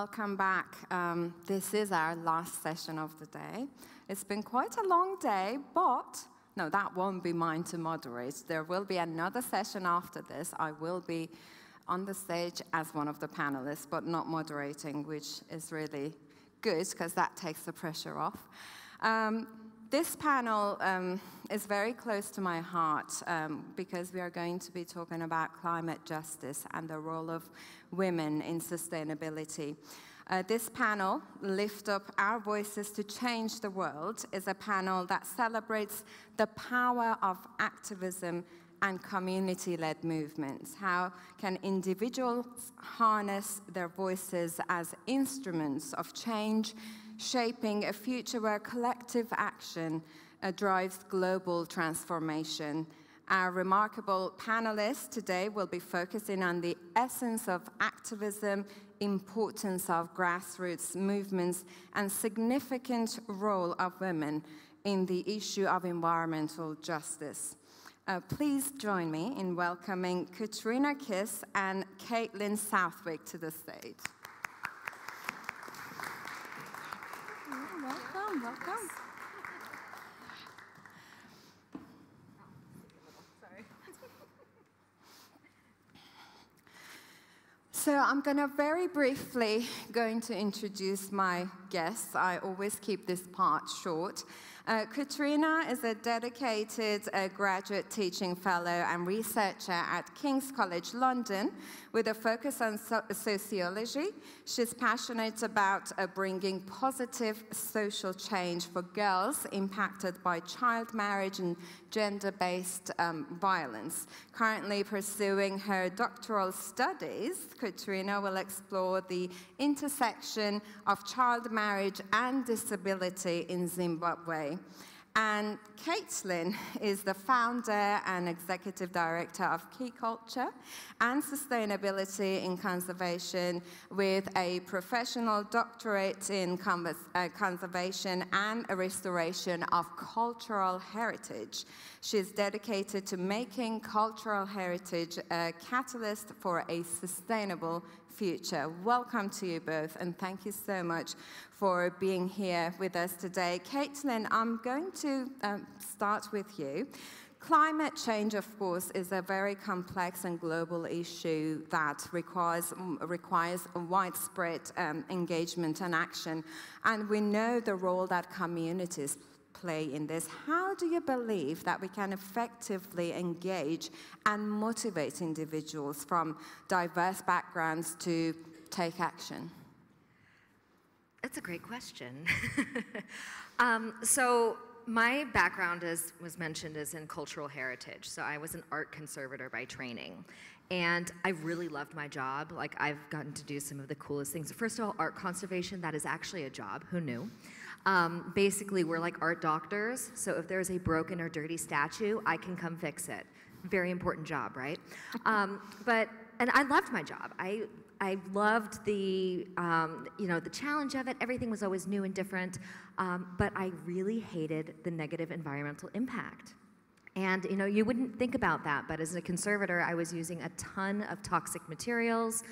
welcome back. This is our last session of the day. It's been quite a long day, but no, that won't be mine to moderate. There will be another session after this. I will be on the stage as one of the panelists, but not moderating, which is really good because that takes the pressure off. This panel is very close to my heart because we are going to be talking about climate justice and the role of women in sustainability. This panel, Lift Up Our Voices to Change the World, is a panel that celebrates the power of activism and community-led movements. How can individuals harness their voices as instruments of change, shaping a future where collective action drives global transformation? Our remarkable panelists today will be focusing on the essence of activism, importance of grassroots movements, and significant role of women in the issue of environmental justice. Please join me in welcoming Katrina Kiss and Caitlin Southwick to the stage. Welcome, welcome. So I'm going to very briefly introduce my guests. I always keep this part short. Katrina is a dedicated graduate teaching fellow and researcher at King's College London with a focus on sociology. She's passionate about bringing positive social change for girls impacted by child marriage and gender-based violence. Currently pursuing her doctoral studies, Katrina will explore the intersection of child marriage and disability in Zimbabwe. And Caitlin is the founder and executive director of Key Culture and Sustainability in Conservation with a professional doctorate in conservation and restoration of cultural heritage. She's dedicated to making cultural heritage a catalyst for a sustainable future. Welcome to you both, and thank you so much for being here with us today. Caitlin, I'm going to start with you. Climate change, of course, is a very complex and global issue that requires widespread engagement and action, and we know the role that communities play in this. How do you believe that we can effectively engage and motivate individuals from diverse backgrounds to take action? That's a great question. So my background, as was mentioned, is in cultural heritage. So I was an art conservator by training. And I really loved my job. Like, I've gotten to do some of the coolest things. First of all, art conservation, that is actually a job. Who knew? Basically, we're like art doctors. So if there's a broken or dirty statue, I can come fix it. Very important job, right? And I loved my job. I loved the, the challenge of it. Everything was always new and different. But I really hated the negative environmental impact. And, you wouldn't think about that, but as a conservator, I was using a ton of toxic materials,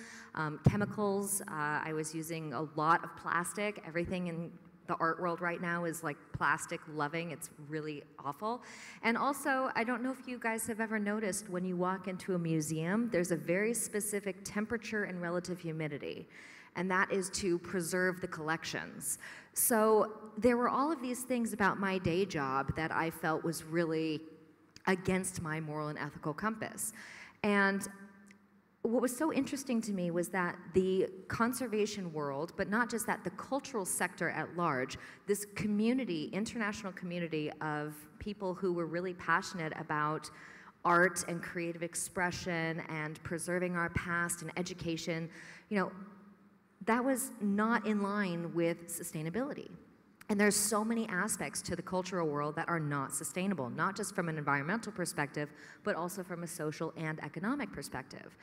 chemicals. I was using a lot of plastic. Everything in the art world right now is like plastic loving. It's really awful. And also, I don't know if you guys have ever noticed when you walk into a museum, there's a very specific temperature and relative humidity. And that is to preserve the collections. So there were all of these things about my day job that I felt was really against my moral and ethical compass. And what was so interesting to me was that the conservation world, but not just that, the cultural sector at large, this community, international community of people who were really passionate about art and creative expression and preserving our past and education, that was not in line with sustainability. And there's so many aspects to the cultural world that are not sustainable, not just from an environmental perspective, but also from a social and economic perspective.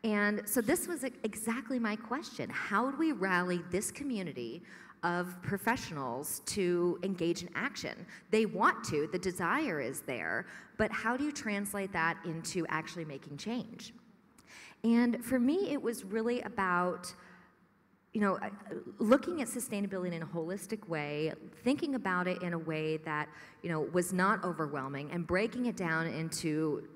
And so this was exactly my question. How do we rally this community of professionals to engage in action? They want to, the desire is there, but how do you translate that into actually making change? And for me, it was really about looking at sustainability in a holistic way, thinking about it in a way that, was not overwhelming, and breaking it down into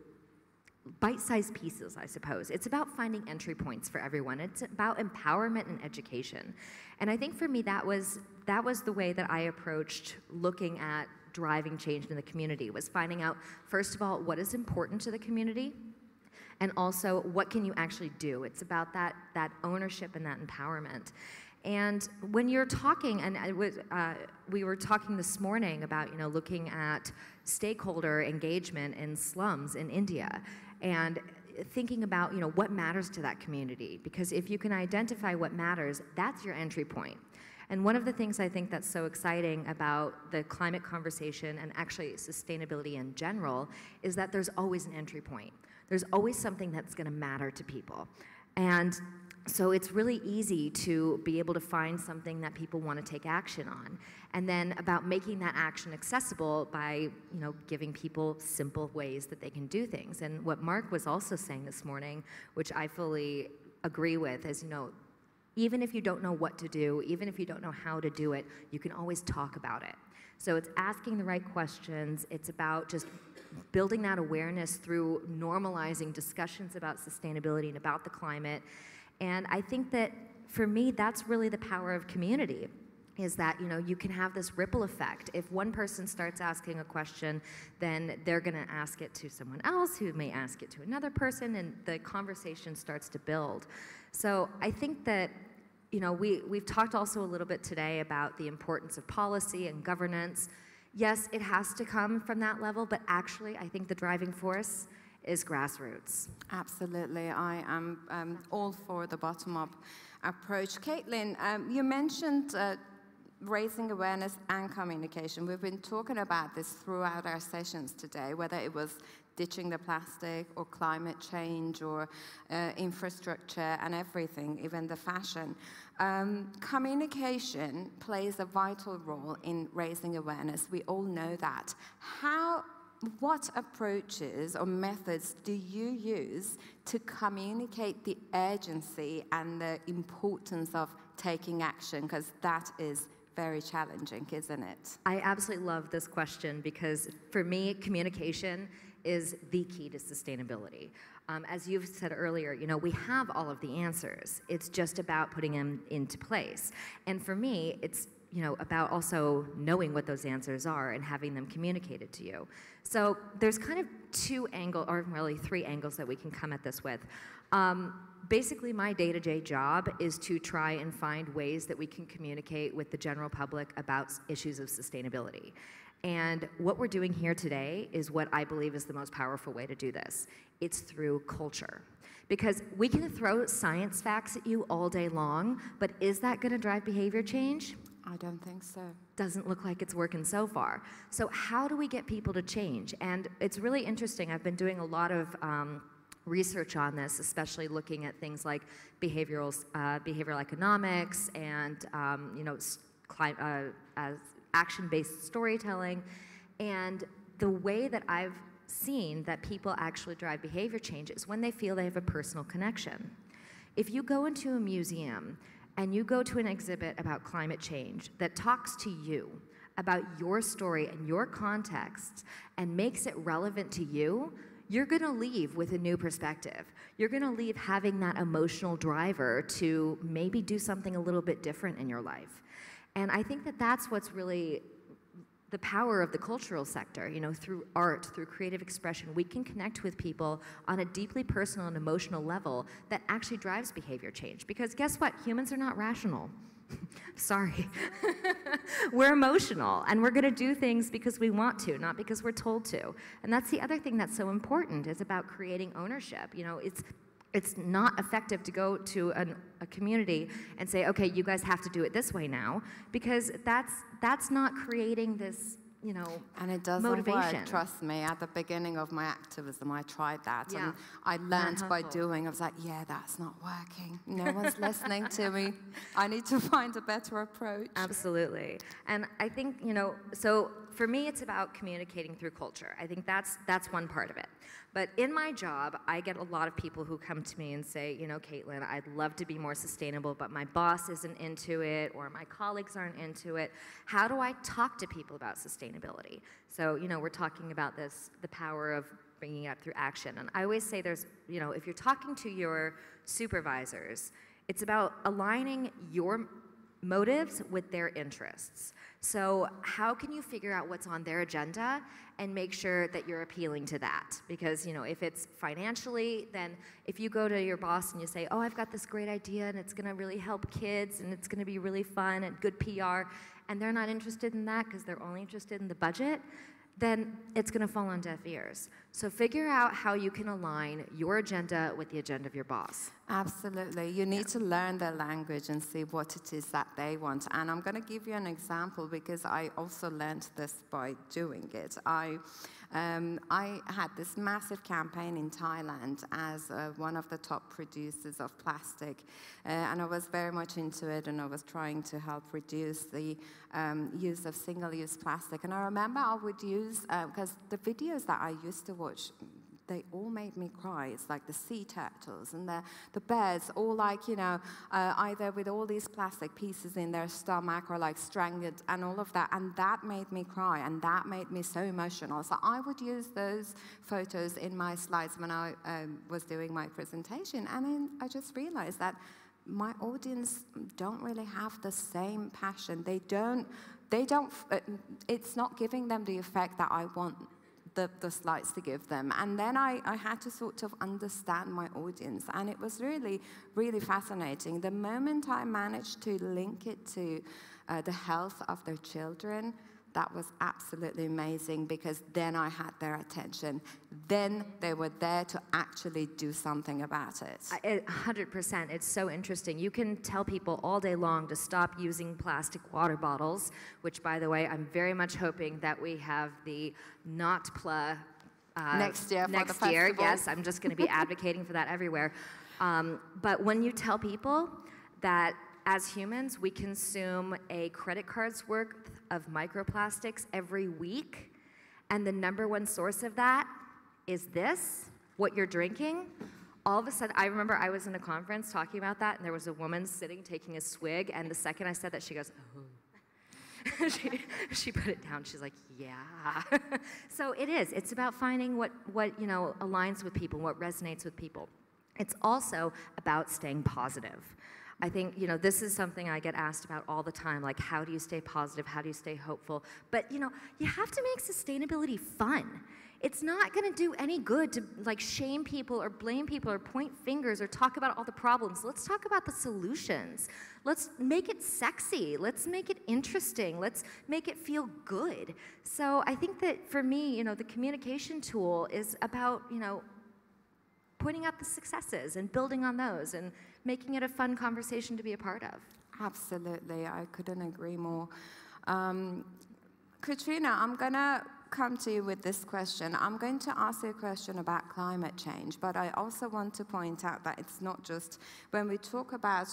bite-sized pieces, I suppose. It's about finding entry points for everyone. It's about empowerment and education. And I think for me, that was the way that I approached looking at driving change in the community, was finding out, first of all, what is important to the community, and also what can you actually do. It's about that ownership and that empowerment. And when you're talking, and we were talking this morning about looking at stakeholder engagement in slums in India, and thinking about what matters to that community, because if you can identify what matters, that's your entry point. And one of the things I think that's so exciting about the climate conversation, and actually sustainability in general, is that there's always an entry point. There's always something that's going to matter to people. And so it's really easy to be able to find something that people want to take action on. And then about making that action accessible by, giving people simple ways that they can do things. And what Mark was also saying this morning, which I fully agree with, is, even if you don't know what to do, even if you don't know how to do it, you can always talk about it. So it's asking the right questions. It's about just building that awareness through normalizing discussions about sustainability and about the climate. And I think that, for me, that's really the power of community, is that, you can have this ripple effect. If one person starts asking a question, then they're going to ask it to someone else, who may ask it to another person, and the conversation starts to build. So I think that, we've talked also a little bit today about the importance of policy and governance. Yes, it has to come from that level, but actually, I think the driving force is grassroots. Absolutely. I am all for the bottom-up approach. Caitlin, you mentioned raising awareness and communication. We've been talking about this throughout our sessions today, whether it was ditching the plastic or climate change or infrastructure and everything, even the fashion. Communication plays a vital role in raising awareness. We all know that. What approaches or methods do you use to communicate the urgency and the importance of taking action? Because that is very challenging, isn't it? I absolutely love this question, because for me, communication is the key to sustainability. As you've said earlier, we have all of the answers. It's just about putting them into place. And for me, it's about also knowing what those answers are and having them communicated to you. So there's kind of two angles, or really three angles, that we can come at this with. Basically, my day-to-day job is to try and find ways that we can communicate with the general public about issues of sustainability. And what we're doing here today is what I believe is the most powerful way to do this. It's through culture. Because we can throw science facts at you all day long, but is that going to drive behavior change? I don't think so. Doesn't look like it's working so far. So how do we get people to change? And it's really interesting. I've been doing a lot of research on this, especially looking at things like behavioral economics and action-based storytelling. And the way that I've seen that people actually drive behavior change is when they feel they have a personal connection. If you go into a museum and you go to an exhibit about climate change that talks to you about your story and your context and makes it relevant to you, you're going to leave with a new perspective. You're going to leave having that emotional driver to maybe do something a little bit different in your life. And I think that that's what's really the power of the cultural sector. Through art, through creative expression, we can connect with people on a deeply personal and emotional level that actually drives behavior change. Because guess what? Humans are not rational. Sorry. We're emotional, and we're going to do things because we want to, not because we're told to. And that's the other thing that's so important, is about creating ownership. It's not effective to go to a community and say, okay, you guys have to do it this way now, because that's not creating this, and it doesn't motivation. work, trust me. At the beginning of my activism, I tried that, yeah. and I learned by doing. I was like, yeah, that's not working. No one's listening to me. I need to find a better approach. Absolutely. And I think, so for me, it's about communicating through culture. I think that's one part of it. But in my job, I get a lot of people who come to me and say, you know, Caitlin, I'd love to be more sustainable, but my boss isn't into it, or my colleagues aren't into it. How do I talk to people about sustainability? So, you know, we're talking about this, the power of bringing it up through action. And I always say there's, you know, if you're talking to your supervisors, it's about aligning your motives with their interests. So how can you figure out what's on their agenda and make sure that you're appealing to that? Because, you know, if it's financially, then if you go to your boss and you say, oh, I've got this great idea and it's going to really help kids and it's going to be really fun and good PR, and they're not interested in that because they're only interested in the budget, then it's going to fall on deaf ears. So figure out how you can align your agenda with the agenda of your boss. Absolutely. You need to learn their language and see what it is that they want. And I'm going to give you an example because I also learned this by doing it. I had this massive campaign in Thailand as one of the top producers of plastic, and I was very much into it, and I was trying to help reduce the use of single-use plastic. And I remember I would use, because the videos that I used to watch, they all made me cry. It's like the sea turtles and the birds, all like, you know, either with all these plastic pieces in their stomach or like strangled and all of that. And that made me cry, and that made me so emotional. So I would use those photos in my slides when I was doing my presentation. And then I just realized that my audience don't really have the same passion. They don't, it's not giving them the effect that I want the slides to give them. And then I had to sort of understand my audience, and it was really, really fascinating. The moment I managed to link it to the health of their children, that was absolutely amazing, because then I had their attention. Then they were there to actually do something about it. 100%. It's so interesting. You can tell people all day long to stop using plastic water bottles, which, by the way, I'm very much hoping that we have the not pla next year. Yes, I'm just going to be advocating for that everywhere. But when you tell people that as humans, we consume a credit card's worth of microplastics every week, and the #1 source of that is this, what you're drinking. All of a sudden, I remember I was in a conference talking about that, and there was a woman sitting taking a swig, and the second I said that, she goes, oh. she put it down. She's like, yeah. So it is. It's about finding what you know, aligns with people, what resonates with people. It's also about staying positive. I think, you know, this is something I get asked about all the time, like, how do you stay positive? How do you stay hopeful? But, you know, you have to make sustainability fun. It's not going to do any good to, like, shame people or blame people or point fingers or talk about all the problems. Let's talk about the solutions. Let's make it sexy. Let's make it interesting. Let's make it feel good. So I think that for me, you know, the communication tool is about, you know, pointing out the successes and building on those and making it a fun conversation to be a part of. Absolutely, I couldn't agree more. Katrina, I'm gonna come to you with this question. I'm going to ask you a question about climate change, but I also want to point out that it's not just, when we talk about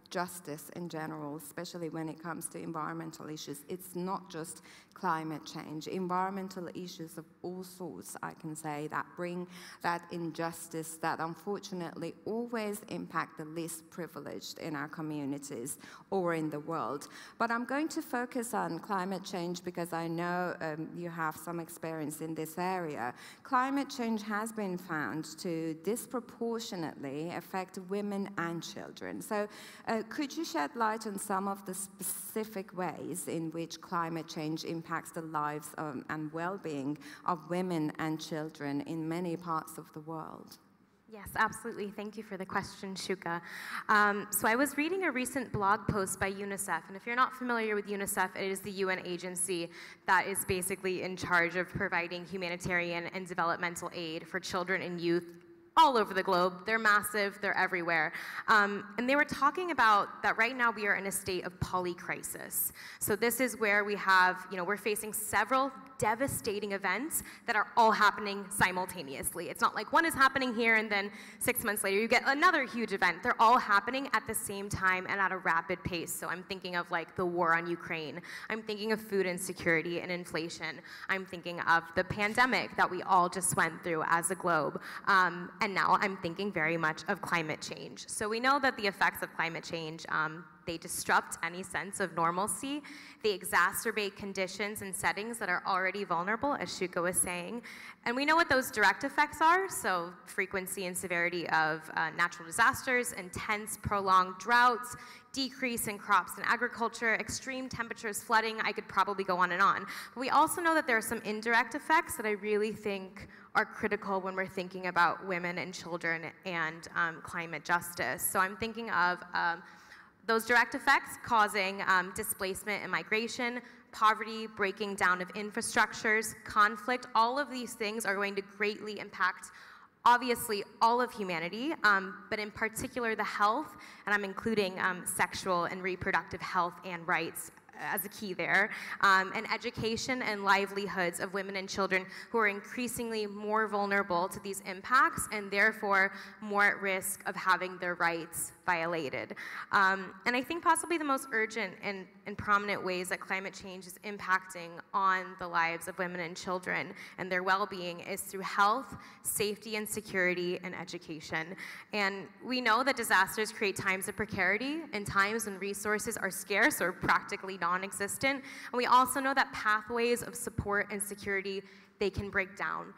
justice in general, especially when it comes to environmental issues, it's not just climate change. Environmental issues of all sorts, I can say, that bring that injustice that unfortunately always impact the least privileged in our communities or in the world. But I'm going to focus on climate change because I know you have some experience in this area. Climate change has been found to disproportionately affect women and children. So could you shed light on some of the specific ways in which climate change impacts the lives and well-being of women and children in many parts of the world? Yes, absolutely. Thank you for the question, Shooka. So I was reading a recent blog post by UNICEF, and if you're not familiar with UNICEF, it is the UN agency that is basically in charge of providing humanitarian and developmental aid for children and youth all over the globe. They're massive, they're everywhere. And they were talking about that right now we are in a state of polycrisis. So this is where we have, we're facing several devastating events that are all happening simultaneously. It's not like one is happening here and then 6 months later you get another huge event. They're all happening at the same time and at a rapid pace. So I'm thinking of like the war on Ukraine. I'm thinking of food insecurity and inflation. I'm thinking of the pandemic that we all just went through as a globe. And now I'm thinking very much of climate change. So we know that the effects of climate change, they disrupt any sense of normalcy. They exacerbate conditions and settings that are already vulnerable, as Shooka was saying. And we know what those direct effects are, so frequency and severity of natural disasters, intense prolonged droughts, decrease in crops and agriculture, extreme temperatures, flooding. I could probably go on and on. But we also know that there are some indirect effects that I really think are critical when we're thinking about women and children and climate justice. So I'm thinking of those direct effects causing displacement and migration, poverty, breaking down of infrastructures, conflict. All of these things are going to greatly impact, obviously, all of humanity, but in particular the health, and I'm including sexual and reproductive health and rights as a key there, and education and livelihoods of women and children who are increasingly more vulnerable to these impacts and therefore more at risk of having their rights violated. And I think possibly the most urgent and prominent ways that climate change is impacting on the lives of women and children and their well-being is through health, safety and security, and education. And we know that disasters create times of precarity and times when resources are scarce or practically non-existent. And we also know that pathways of support and security, they can break down.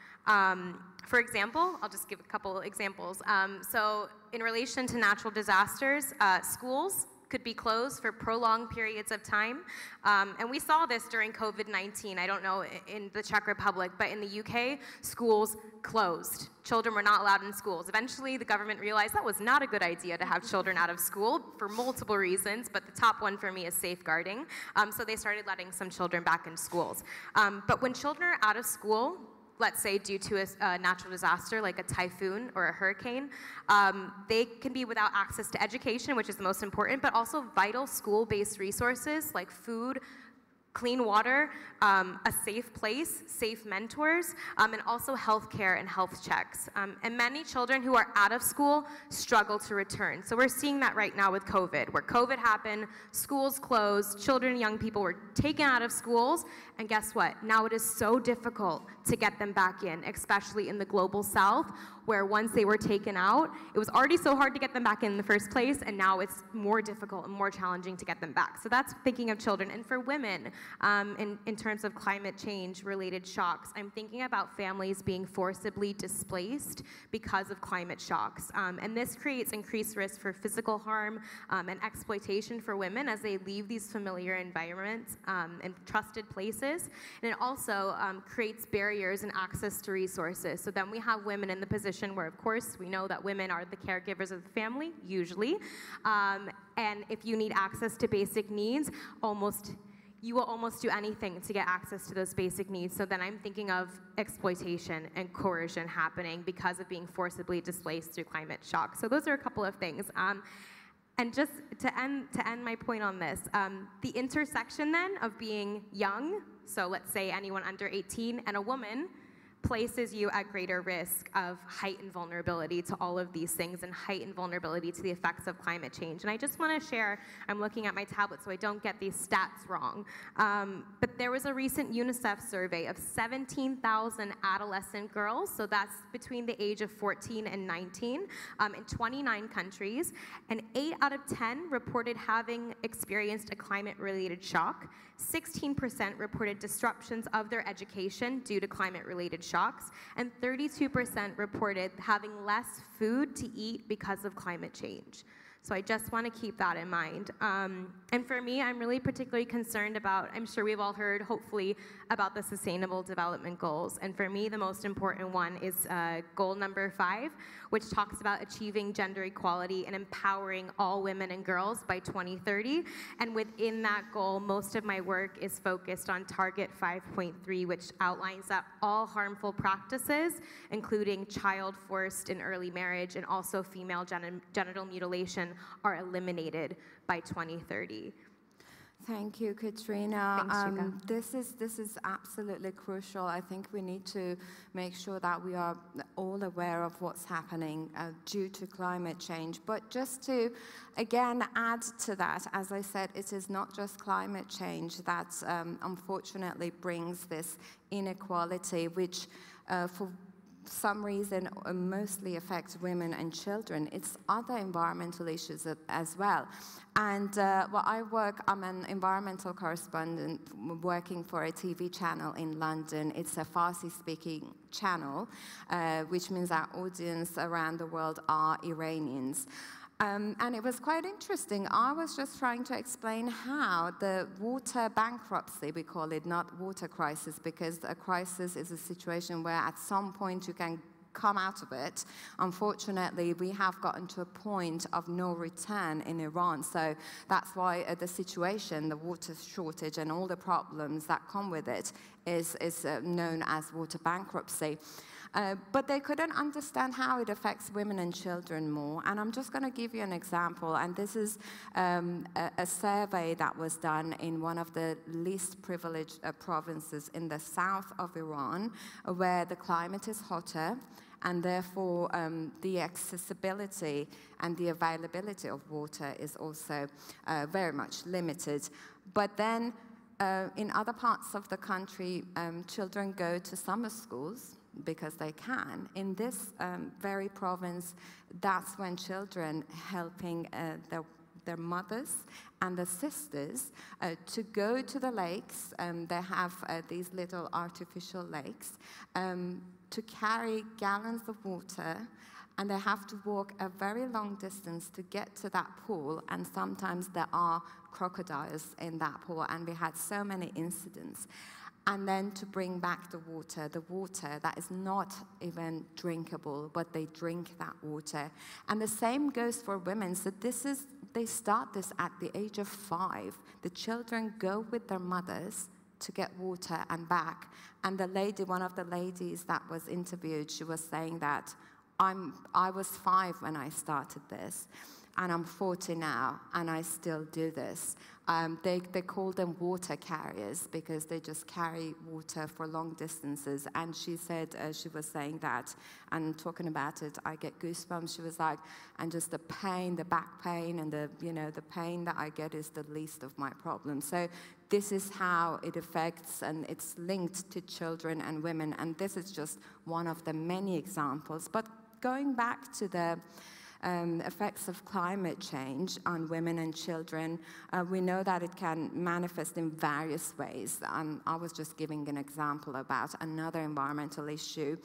For example, I'll just give a couple examples. So in relation to natural disasters, schools could be closed for prolonged periods of time. And we saw this during COVID-19. I don't know in the Czech Republic, but in the UK, schools closed. Children were not allowed in schools. Eventually, the government realized that was not a good idea to have children out of school for multiple reasons, but the top one for me is safeguarding. So they started letting some children back in schools. But when children are out of school, let's say due to a natural disaster like a typhoon or a hurricane, they can be without access to education, which is the most important, but also vital school-based resources like food, clean water, a safe place, safe mentors, and also healthcare and health checks. And many children who are out of school struggle to return. So we're seeing that right now with COVID, where COVID happened, schools closed, children and young people were taken out of schools, and guess what? Now it is so difficult to get them back in, especially in the global south, where once they were taken out, it was already so hard to get them back in the first place, and now it's more difficult and more challenging to get them back. So that's thinking of children. And for women, in terms of climate change related shocks, I'm thinking about families being forcibly displaced because of climate shocks. And this creates increased risk for physical harm and exploitation for women as they leave these familiar environments and trusted places. And it also creates barriers in access to resources. So then we have women in the position where, of course, we know that women are the caregivers of the family, usually. And if you need access to basic needs, you will almost do anything to get access to those basic needs. So then I'm thinking of exploitation and coercion happening because of being forcibly displaced through climate shock. So those are a couple of things. And just to end my point on this, the intersection then of being young, so let's say anyone under 18, and a woman, places you at greater risk of heightened vulnerability to all of these things and heightened vulnerability to the effects of climate change. And I just want to share, I'm looking at my tablet so I don't get these stats wrong, but there was a recent UNICEF survey of 17,000 adolescent girls, so that's between the age of 14 and 19, in 29 countries, and 8 out of 10 reported having experienced a climate-related shock. 16% reported disruptions of their education due to climate-related shocks, and 32% reported having less food to eat because of climate change. So I just want to keep that in mind. And for me, I'm really particularly concerned about, I'm sure we've all heard, hopefully, about the Sustainable Development Goals. And for me, the most important one is goal number 5, which talks about achieving gender equality and empowering all women and girls by 2030. And within that goal, most of my work is focused on target 5.3, which outlines that all harmful practices, including child forced and early marriage and also female genital mutilation, are eliminated by 2030. Thank you, Katrina. Thanks, Shooka. This is absolutely crucial. I think we need to make sure that we are all aware of what's happening due to climate change. But just to, again, add to that, as I said, it is not just climate change that unfortunately brings this inequality, which for some reason mostly affects women and children. It's other environmental issues as well. And I'm an environmental correspondent working for a TV channel in London. It's a Farsi-speaking channel, which means our audience around the world are Iranians. And it was quite interesting. I was just trying to explain how the water bankruptcy, we call it, not water crisis, because a crisis is a situation where at some point you can come out of it. Unfortunately, we have gotten to a point of no return in Iran. So that's why the situation, the water shortage and all the problems that come with it is known as water bankruptcy. But they couldn't understand how it affects women and children more. And I'm just going to give you an example. And this is a survey that was done in one of the least privileged provinces in the south of Iran, where the climate is hotter, and therefore the accessibility and the availability of water is also very much limited. But then in other parts of the country, children go to summer schools because they can. In this very province, that's when children helping their mothers and their sisters to go to the lakes. They have these little artificial lakes to carry gallons of water, and they have to walk a very long distance to get to that pool, and sometimes there are crocodiles in that pool, and we had so many incidents. And then to bring back the water that is not even drinkable, but they drink that water. And the same goes for women. So they start this at the age of 5. The children go with their mothers to get water and back. And the lady, one of the ladies that was interviewed, she was saying that I was 5 when I started this, and I'm 40 now, and I still do this. They call them water carriers because they just carry water for long distances. And she said, she was saying that, and talking about it, I get goosebumps. She was like, and just the pain, the back pain, and the pain that I get is the least of my problems. So this is how it affects, and it's linked to children and women. And this is just one of the many examples. But going back to the effects of climate change on women and children, we know that it can manifest in various ways. I was just giving an example about another environmental issue.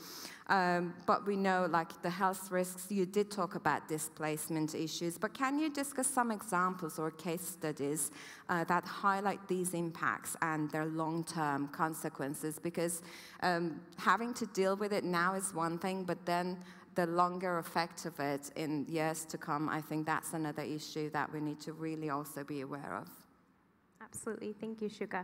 But we know, like, the health risks. You did talk about displacement issues, but can you discuss some examples or case studies that highlight these impacts and their long-term consequences? Because having to deal with it now is one thing, but then the longer effect of it in years to come, I think that's another issue that we need to really also be aware of. Absolutely. Thank you, Shooka.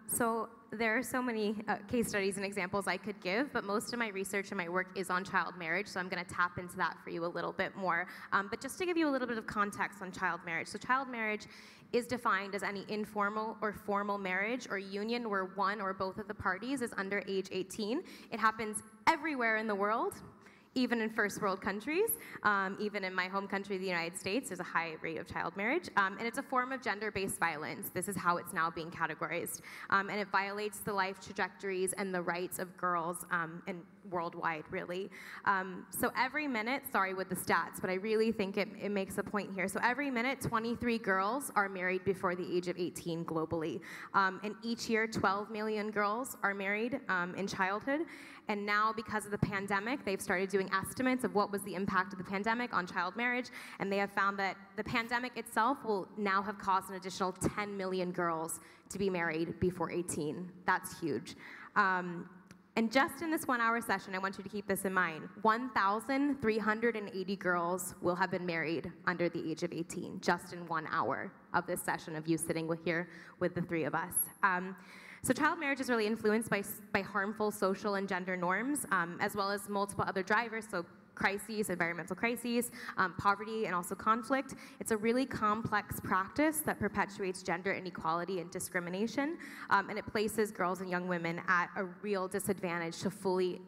So there are so many case studies and examples I could give, but most of my research and my work is on child marriage, so I'm going to tap into that for you a little bit more. But just to give you a little bit of context on child marriage. So child marriage is defined as any informal or formal marriage or union where one or both of the parties is under age 18. It happens everywhere in the world, even in first world countries. Even in my home country, the United States, there's a high rate of child marriage. And it's a form of gender-based violence. This is how it's now being categorized. And it violates the life trajectories and the rights of girls and worldwide, really. So every minute, sorry with the stats, but I really think it makes a point here. So every minute, 23 girls are married before the age of 18 globally. And each year, 12 million girls are married in childhood. And now, because of the pandemic, they've started doing estimates of what was the impact of the pandemic on child marriage, and they have found that the pandemic itself will now have caused an additional 10 million girls to be married before 18. That's huge. And just in this 1-hour session, I want you to keep this in mind, 1,380 girls will have been married under the age of 18, just in 1 hour of this session of you sitting here with the three of us. So child marriage is really influenced by harmful social and gender norms, as well as multiple other drivers, so crises, environmental crises, poverty, and also conflict. It's a really complex practice that perpetuates gender inequality and discrimination, and it places girls and young women at a real disadvantage to fully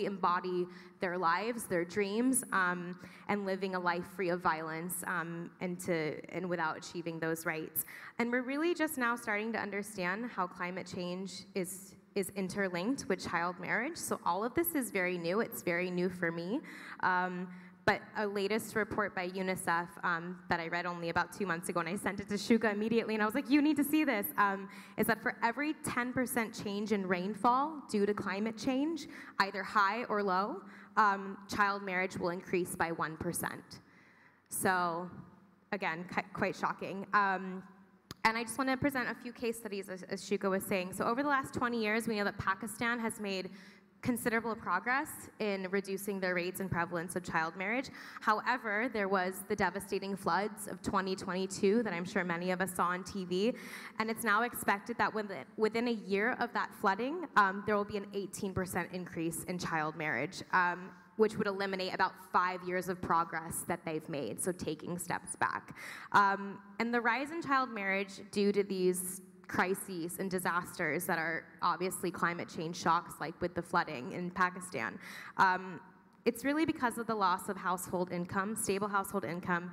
embody their lives, their dreams, and living a life free of violence, and without achieving those rights. And we're really just now starting to understand how climate change is interlinked with child marriage. So all of this is very new. It's very new for me. But a latest report by UNICEF that I read only about 2 months ago, and I sent it to Shooka immediately, and I was like, you need to see this, is that for every 10% change in rainfall due to climate change, either high or low, child marriage will increase by 1%. So, again, quite shocking. And I just want to present a few case studies, as Shooka was saying. So over the last 20 years, we know that Pakistan has made considerable progress in reducing their rates and prevalence of child marriage. However, there was the devastating floods of 2022 that I'm sure many of us saw on TV, and it's now expected that within a year of that flooding, there will be an 18% increase in child marriage, which would eliminate about 5 years of progress that they've made, so taking steps back. And the rise in child marriage due to these crises and disasters that are obviously climate change shocks, like with the flooding in Pakistan, it's really because of the loss of household income, stable household income,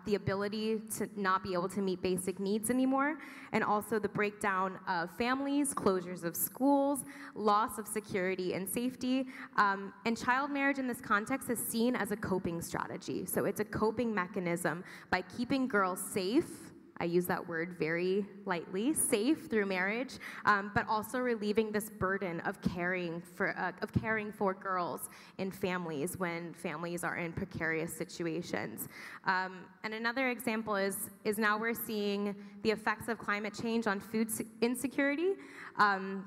the ability to not be able to meet basic needs anymore, and also the breakdown of families, closures of schools, loss of security and safety. And child marriage in this context is seen as a coping strategy. So it's a coping mechanism by keeping girls safe. I use that word very lightly, safe through marriage, but also relieving this burden of caring for girls in families when families are in precarious situations. And another example is now we're seeing the effects of climate change on food insecurity.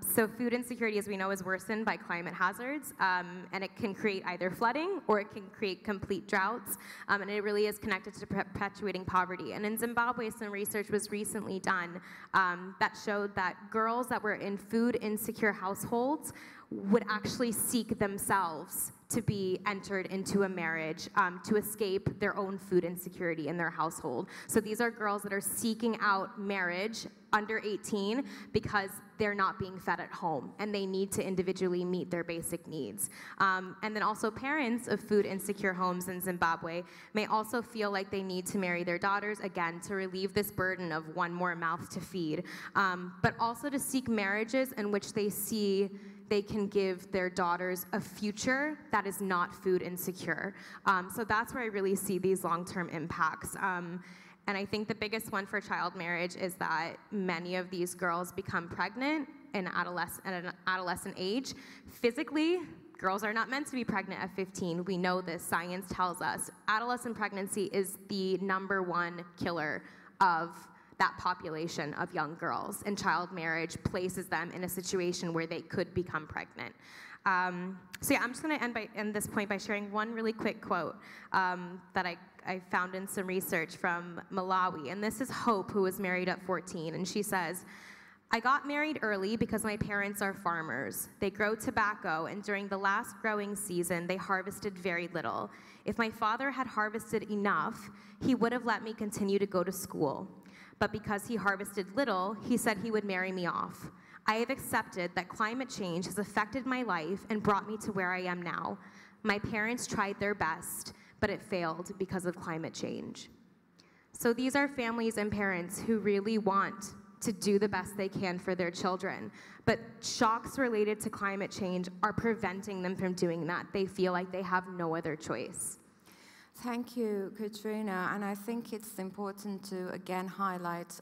So food insecurity, as we know, is worsened by climate hazards, and it can create either flooding or it can create complete droughts, and it really is connected to perpetuating poverty. And in Zimbabwe, some research was recently done that showed that girls that were in food insecure households would actually seek themselves to be entered into a marriage to escape their own food insecurity in their household. So these are girls that are seeking out marriage under 18 because they're not being fed at home and they need to individually meet their basic needs. And then also parents of food insecure homes in Zimbabwe may also feel like they need to marry their daughters, again, to relieve this burden of one more mouth to feed, but also to seek marriages in which they see they can give their daughters a future that is not food insecure. So that's where I really see these long-term impacts. And I think the biggest one for child marriage is that many of these girls become pregnant at an adolescent age. Physically, girls are not meant to be pregnant at 15. We know this, science tells us. Adolescent pregnancy is the #1 killer of that population of young girls, and child marriage places them in a situation where they could become pregnant. So yeah, I'm just going to end this point by sharing one really quick quote that I found in some research from Malawi, and this is Hope, who was married at 14, and she says, "I got married early because my parents are farmers. They grow tobacco, and during the last growing season, they harvested very little. If my father had harvested enough, he would have let me continue to go to school. But because he harvested little, he said he would marry me off. I have accepted that climate change has affected my life and brought me to where I am now. My parents tried their best, but it failed because of climate change." So these are families and parents who really want to do the best they can for their children, but shocks related to climate change are preventing them from doing that. They feel like they have no other choice. Thank you, Katrina. And I think it's important to again highlight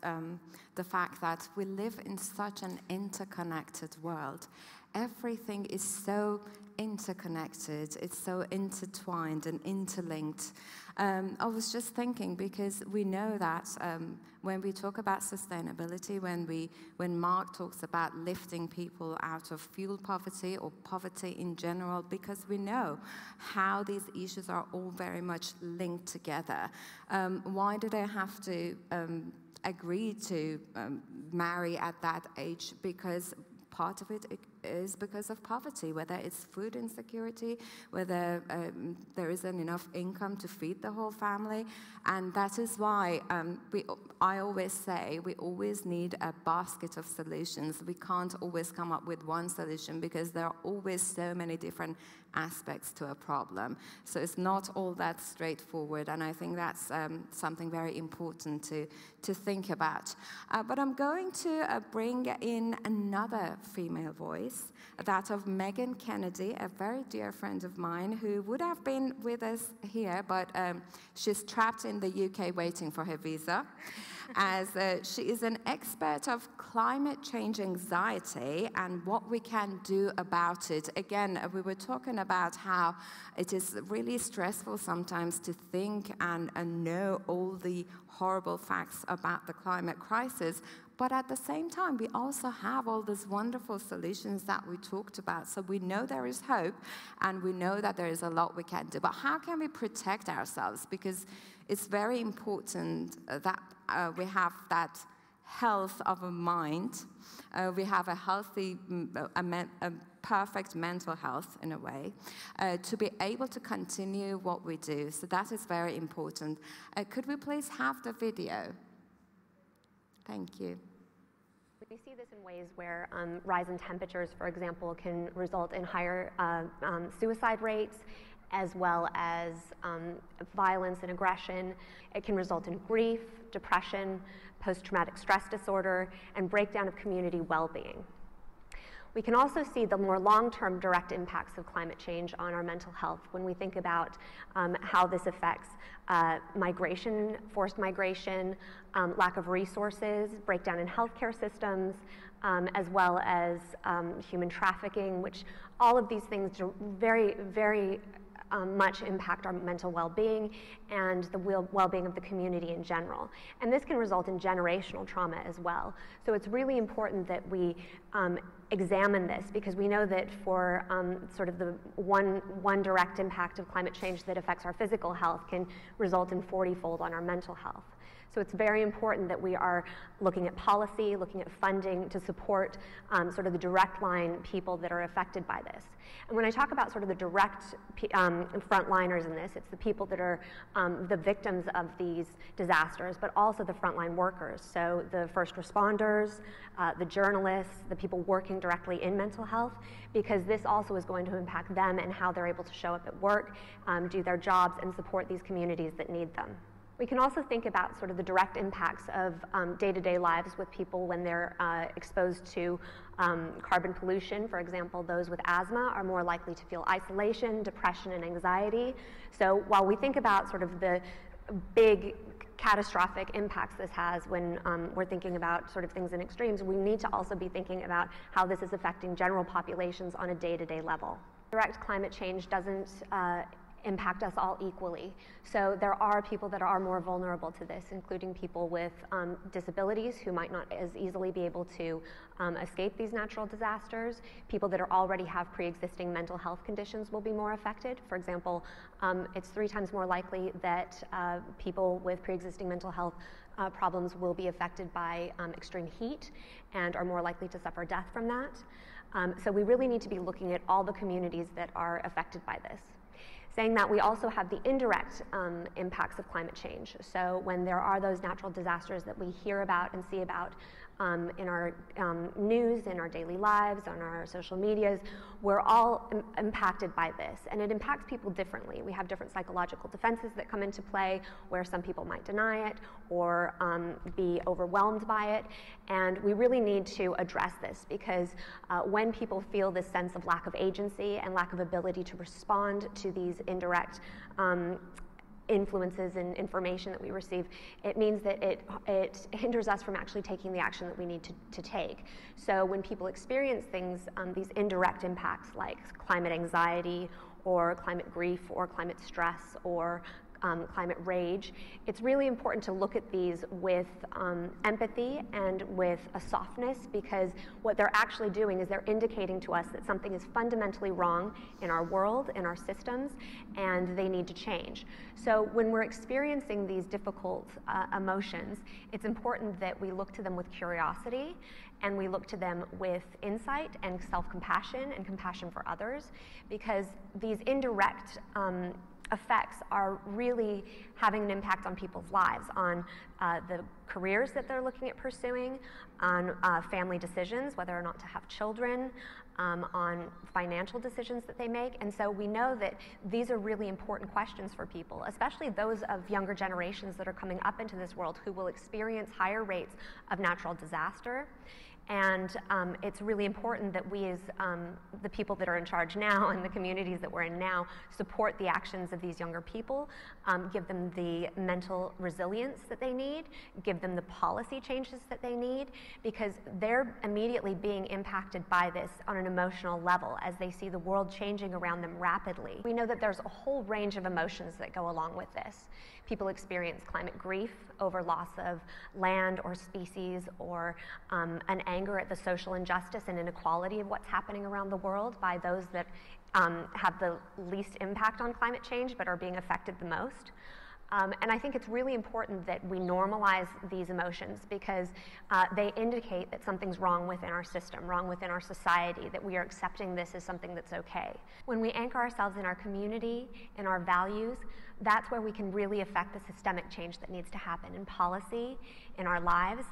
the fact that we live in such an interconnected world. everything is so interconnected, it's so intertwined and interlinked. I was just thinking, because we know that when we talk about sustainability, when Mark talks about lifting people out of fuel poverty or poverty in general, because we know how these issues are all very much linked together. Why do they have to agree to marry at that age? Because part of it is because of poverty, whether it's food insecurity, whether there isn't enough income to feed the whole family. And that is why I always say we always need a basket of solutions. We can't always come up with one solution because there are always so many different aspects to a problem. So it's not all that straightforward, and I think that's something very important to think about. But I'm going to bring in another female voice, that of Megan Kennedy, a very dear friend of mine who would have been with us here, but she's trapped in the UK waiting for her visa, as she is an expert of climate change anxiety and what we can do about it. Again, we were talking about how it is really stressful sometimes to think and know all the horrible facts about the climate crisis, but at the same time, we also have all these wonderful solutions that we talked about. So we know there is hope, and we know that there is a lot we can do. But how can we protect ourselves? Because it's very important that we have that health of a mind. We have a healthy, a perfect mental health, in a way, to be able to continue what we do. So that is very important. Could we please have the video? Thank you. We see this in ways where rise in temperatures, for example, can result in higher suicide rates, as well as violence and aggression. It can result in grief, depression, post-traumatic stress disorder, and breakdown of community well-being. We can also see the more long-term direct impacts of climate change on our mental health when we think about how this affects migration, forced migration, lack of resources, breakdown in healthcare systems, as well as human trafficking, which all of these things very, very much impact our mental well-being and the well-being of the community in general. And this can result in generational trauma as well. So it's really important that we examine this, because we know that for sort of the one direct impact of climate change that affects our physical health can result in 40-fold on our mental health. So it's very important that we are looking at policy, looking at funding to support sort of the direct line people that are affected by this. And when I talk about sort of the direct frontliners in this, it's the people that are the victims of these disasters, but also the frontline workers. So the first responders, the journalists, the people working directly in mental health, because this also is going to impact them and how they're able to show up at work, do their jobs, and support these communities that need them. We can also think about sort of the direct impacts of day-to-day lives with people when they're exposed to carbon pollution. For example, those with asthma are more likely to feel isolation, depression, and anxiety. So while we think about sort of the big catastrophic impacts this has when we're thinking about sort of things in extremes, we need to also be thinking about how this is affecting general populations on a day-to-day level. Direct climate change doesn't impact us all equally. So there are people that are more vulnerable to this, including people with disabilities who might not as easily be able to escape these natural disasters. People that already have pre-existing mental health conditions will be more affected. For example, it's 3 times more likely that people with pre-existing mental health problems will be affected by extreme heat and are more likely to suffer death from that. So we really need to be looking at all the communities that are affected by this. Saying that, we also have the indirect impacts of climate change. So when there are those natural disasters that we hear about and see about in our news, in our daily lives, on our social medias, we're all impacted by this. And it impacts people differently. We have different psychological defenses that come into play, where some people might deny it or be overwhelmed by it. And we really need to address this, because when people feel this sense of lack of agency and lack of ability to respond to these indirect influences and information that we receive, it means that it hinders us from actually taking the action that we need to take. So when people experience things, these indirect impacts like climate anxiety or climate grief or climate stress or climate rage, it's really important to look at these with empathy and with a softness, because what they're actually doing is they're indicating to us that something is fundamentally wrong in our world, in our systems, and they need to change. So when we're experiencing these difficult emotions, it's important that we look to them with curiosity, and we look to them with insight and self-compassion and compassion for others, because these indirect effects are really having an impact on people's lives, on the careers that they're looking at pursuing, on family decisions, whether or not to have children, on financial decisions that they make. And so we know that these are really important questions for people, especially those of younger generations that are coming up into this world who will experience higher rates of natural disaster. And it's really important that we, as the people that are in charge now and the communities that we're in now, support the actions of these younger people, give them the mental resilience that they need, give them the policy changes that they need, because they're immediately being impacted by this on an emotional level as they see the world changing around them rapidly. We know that there's a whole range of emotions that go along with this. People experience climate grief over loss of land or species, or an anger at the social injustice and inequality of what's happening around the world by those that have the least impact on climate change but are being affected the most. And I think it's really important that we normalize these emotions, because they indicate that something's wrong within our system, wrong within our society, that we are accepting this as something that's okay. When we anchor ourselves in our community, in our values, that's where we can really affect the systemic change that needs to happen in policy, in our lives,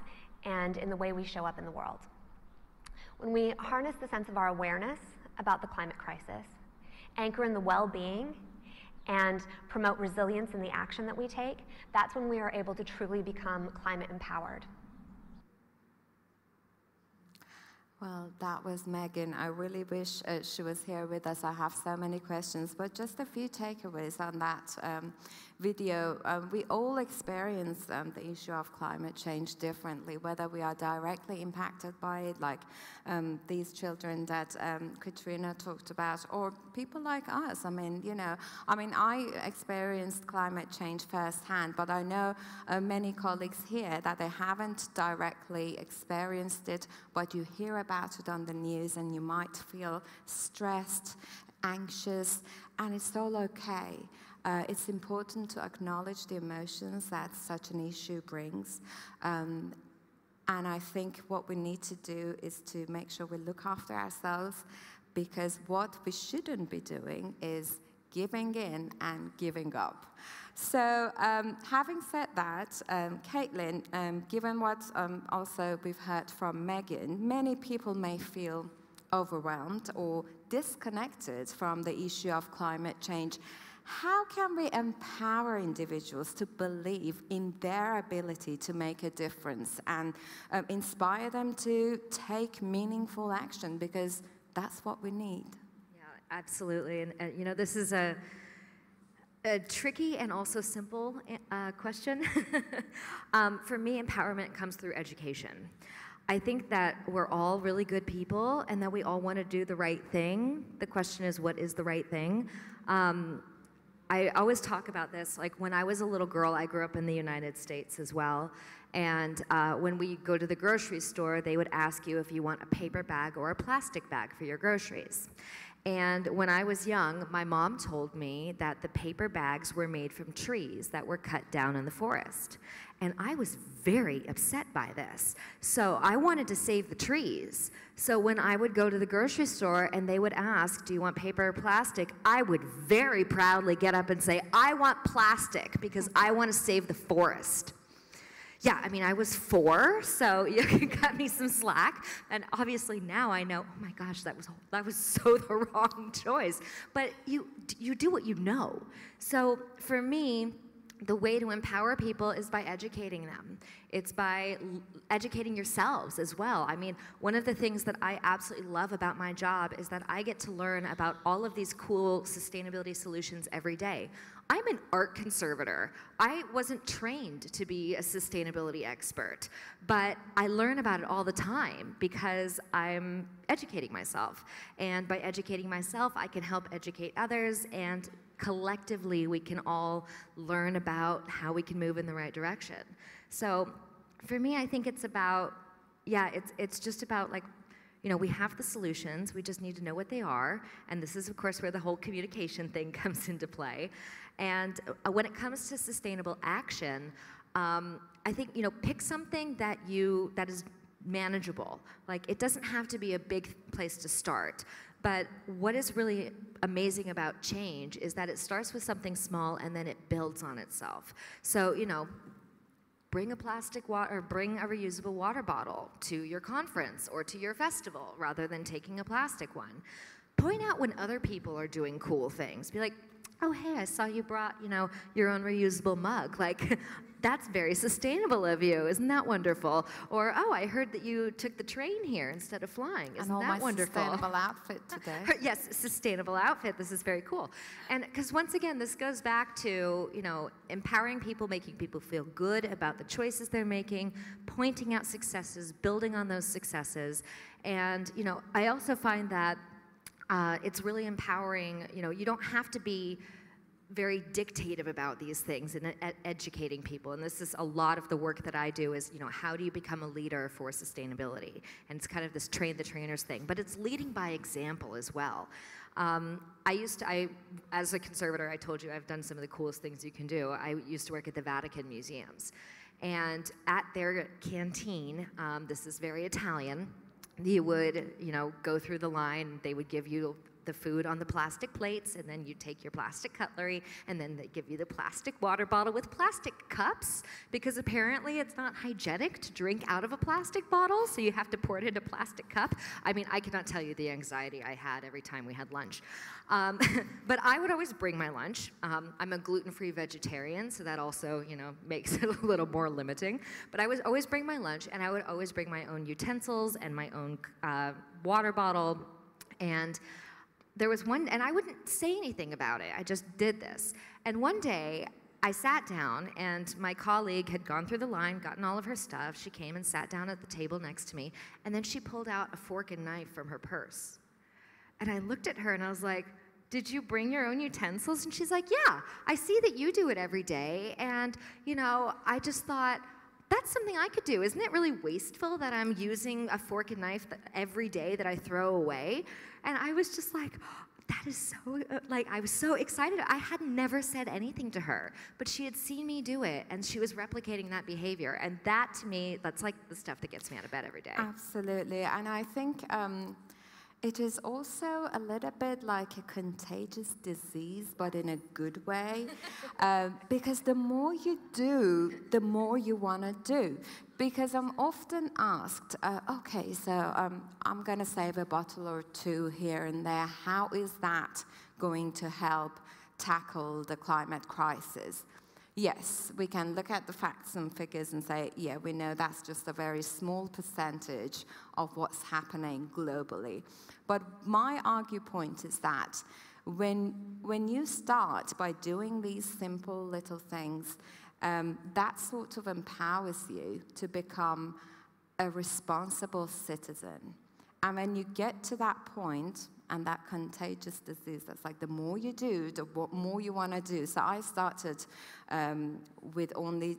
and in the way we show up in the world. When we harness the sense of our awareness about the climate crisis, anchor in the well-being, and promote resilience in the action that we take, that's when we are able to truly become climate empowered. Well, that was Megan. I really wish she was here with us. I have so many questions, but just a few takeaways on that video. We all experience the issue of climate change differently, whether we are directly impacted by it, like these children that Katrina talked about, or people like us. I experienced climate change firsthand, but I know many colleagues here that they haven't directly experienced it, but you hear about it on the news and you might feel stressed, anxious, and it's all okay. It's important to acknowledge the emotions that such an issue brings. And I think what we need to do is to make sure we look after ourselves, because what we shouldn't be doing is giving in and giving up. So having said that, Caitlin, given what also we've heard from Megan, many people may feel overwhelmed or disconnected from the issue of climate change. How can we empower individuals to believe in their ability to make a difference and inspire them to take meaningful action? Because that's what we need. Yeah, absolutely. And this is a tricky and also simple question. For me, empowerment comes through education. I think that we're all really good people and that we all want to do the right thing. The question is, what is the right thing? I always talk about this, like when I was a little girl, I grew up in the United States as well, and when we go to the grocery store, they would ask you if you want a paper bag or a plastic bag for your groceries. And when I was young, my mom told me that the paper bags were made from trees that were cut down in the forest. And I was very upset by this. So I wanted to save the trees. So when I would go to the grocery store and they would ask, do you want paper or plastic? I would very proudly get up and say, I want plastic because I want to save the forest. Yeah, I was 4, so you can cut me some slack. And obviously now I know, oh my gosh, that was so the wrong choice. But you do what you know. So for me, the way to empower people is by educating them. It's by educating yourselves as well. I mean, one of the things that I absolutely love about my job is that I get to learn about all of these cool sustainability solutions every day. I'm an art conservator. I wasn't trained to be a sustainability expert, but I learn about it all the time because I'm educating myself. And by educating myself, I can help educate others, and collectively we can all learn about how we can move in the right direction. So for me, I think it's about, yeah, it's just about, like, you know, we have the solutions, we just need to know what they are, and this is, of course, where the whole communication thing comes into play. And when it comes to sustainable action, I think, you know, pick something that is manageable. Like, it doesn't have to be a big place to start, but what is really amazing about change is that it starts with something small and then it builds on itself. So, you know, bring a reusable water bottle to your conference or to your festival rather than taking a plastic one. Point out when other people are doing cool things. Be like, oh, hey, I saw you brought, you know, your own reusable mug. Like, that's very sustainable of you. Isn't that wonderful? Or, oh, I heard that you took the train here instead of flying. Isn't that wonderful? And all my sustainable outfit today. Yes, sustainable outfit. This is very cool. And because once again, this goes back to, you know, empowering people, making people feel good about the choices they're making, pointing out successes, building on those successes. And, you know, I also find that it's really empowering. You know, you don't have to be very dictative about these things and educating people. And this is a lot of the work that I do is, you know, how do you become a leader for sustainability? And it's kind of this train the trainers thing, but it's leading by example as well. As a conservator, I told you I've done some of the coolest things you can do. I used to work at the Vatican museums. And at their canteen, this is very Italian, you would, you know, go through the line, they would give you the food on the plastic plates, and then you take your plastic cutlery, and then they give you the plastic water bottle with plastic cups, because apparently it's not hygienic to drink out of a plastic bottle, so you have to pour it into a plastic cup. I mean, I cannot tell you the anxiety I had every time we had lunch. But I would always bring my lunch. I'm a gluten-free vegetarian, so that also, you know, makes it a little more limiting. But I would always bring my lunch, and I would always bring my own utensils and my own water bottle. And there was one, and I wouldn't say anything about it. I just did this. And one day, I sat down, and my colleague had gone through the line, gotten all of her stuff. She came and sat down at the table next to me, and then she pulled out a fork and knife from her purse. And I looked at her, and I was like, did you bring your own utensils? And she's like, yeah, I see that you do it every day, and, you know, I just thought, that's something I could do. Isn't it really wasteful that I'm using a fork and knife every day that I throw away? And I was just like, that is so, like, I was so excited. I had never said anything to her, but she had seen me do it, and she was replicating that behavior. And that, to me, that's like the stuff that gets me out of bed every day. Absolutely. And I think it is also a little bit like a contagious disease, but in a good way. Because the more you do, the more you want to do. Because I'm often asked, okay, so I'm going to save a bottle or two here and there. How is that going to help tackle the climate crisis? Yes, we can look at the facts and figures and say, yeah, we know that's just a very small percentage of what's happening globally. But my argument point is that when you start by doing these simple little things, that sort of empowers you to become a responsible citizen. And when you get to that point, and that contagious disease, that's like the more you do, the more you want to do. So I started with only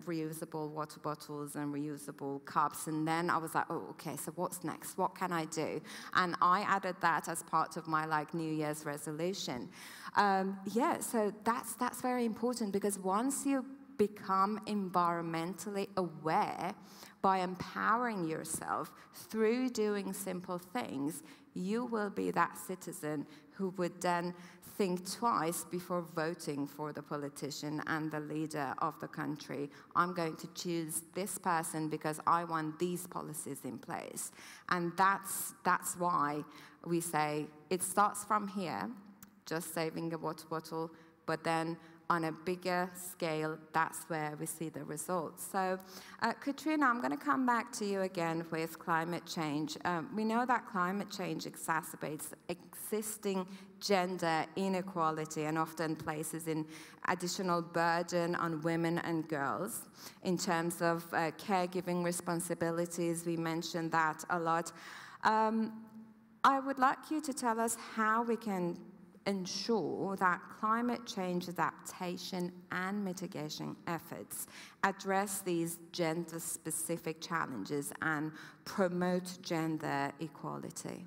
reusable water bottles and reusable cups, and then I was like, oh, okay, so what's next? What can I do? And I added that as part of my like New Year's resolution. Yeah, so that's very important, because once you become environmentally aware by empowering yourself through doing simple things, you will be that citizen who would then think twice before voting for the politician and the leader of the country. I'm going to choose this person because I want these policies in place. And that's why we say it starts from here, just saving a water bottle, but then on a bigger scale, that's where we see the results. So, Katrina, I'm going to come back to you again with climate change. We know that climate change exacerbates existing gender inequality and often places an additional burden on women and girls. In terms of caregiving responsibilities, we mentioned that a lot. I would like you to tell us how we can ensure that climate change adaptation and mitigation efforts address these gender-specific challenges and promote gender equality.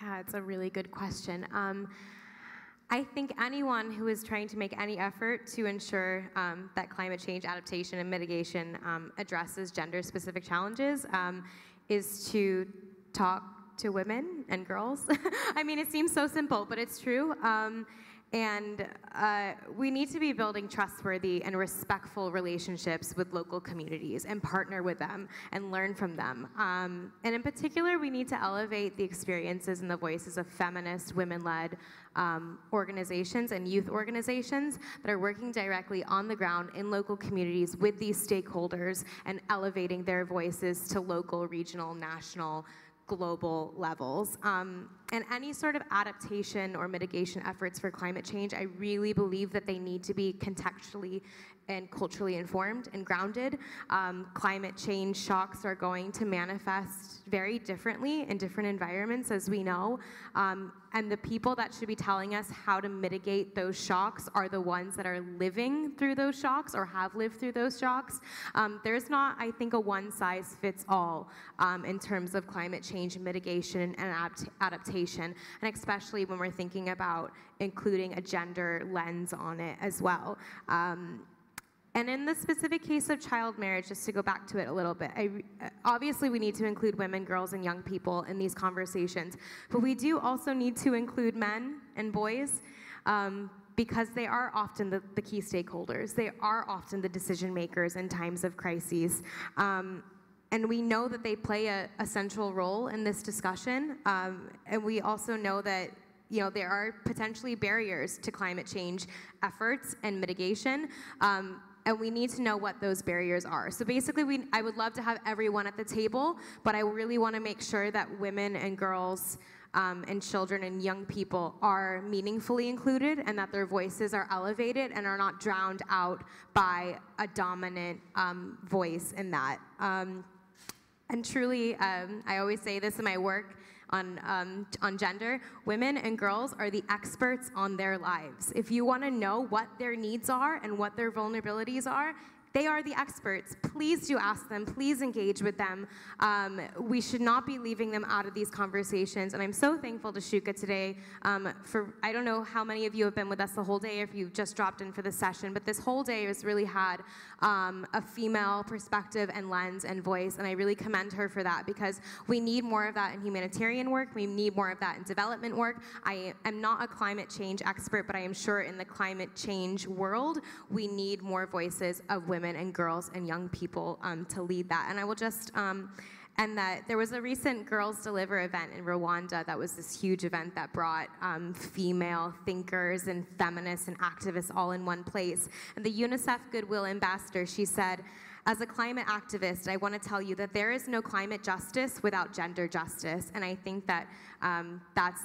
Yeah, it's a really good question. I think anyone who is trying to make any effort to ensure that climate change adaptation and mitigation addresses gender-specific challenges is to talk to women and girls. I mean, it seems so simple, but it's true. We need to be building trustworthy and respectful relationships with local communities and partner with them and learn from them. And in particular, we need to elevate the experiences and the voices of feminist, women-led organizations and youth organizations that are working directly on the ground in local communities with these stakeholders and elevating their voices to local, regional, national, global levels. And any sort of adaptation or mitigation efforts for climate change, I really believe that they need to be contextually and culturally informed and grounded. Climate change shocks are going to manifest very differently in different environments, as we know. And the people that should be telling us how to mitigate those shocks are the ones that are living through those shocks or have lived through those shocks. There's not, I think, a one-size-fits-all in terms of climate change mitigation and adaptation, and especially when we're thinking about including a gender lens on it as well. And in the specific case of child marriage, just to go back to it a little bit, obviously we need to include women, girls, and young people in these conversations, but we do also need to include men and boys because they are often the key stakeholders. They are often the decision makers in times of crises. And we know that they play a central role in this discussion, and we also know that there are potentially barriers to climate change efforts and mitigation. And we need to know what those barriers are. So basically, I would love to have everyone at the table, but I really want to make sure that women and girls and children and young people are meaningfully included and that their voices are elevated and are not drowned out by a dominant voice in that. And truly, I always say this in my work on gender, women and girls are the experts on their lives. If you want to know what their needs are and what their vulnerabilities are, they are the experts. Please do ask them. Please engage with them. We should not be leaving them out of these conversations. And I'm so thankful to Shooka today for, I don't know how many of you have been with us the whole day or if you just dropped in for the session, but this whole day has really had a female perspective and lens and voice, and I really commend her for that because we need more of that in humanitarian work. We need more of that in development work. I am not a climate change expert, but I am sure in the climate change world, we need more voices of women and girls and young people to lead that. And I will just and that there was a recent Girls Deliver event in Rwanda that was this huge event that brought female thinkers and feminists and activists all in one place. And the UNICEF Goodwill Ambassador, she said, as a climate activist, I want to tell you that there is no climate justice without gender justice. And I think that that's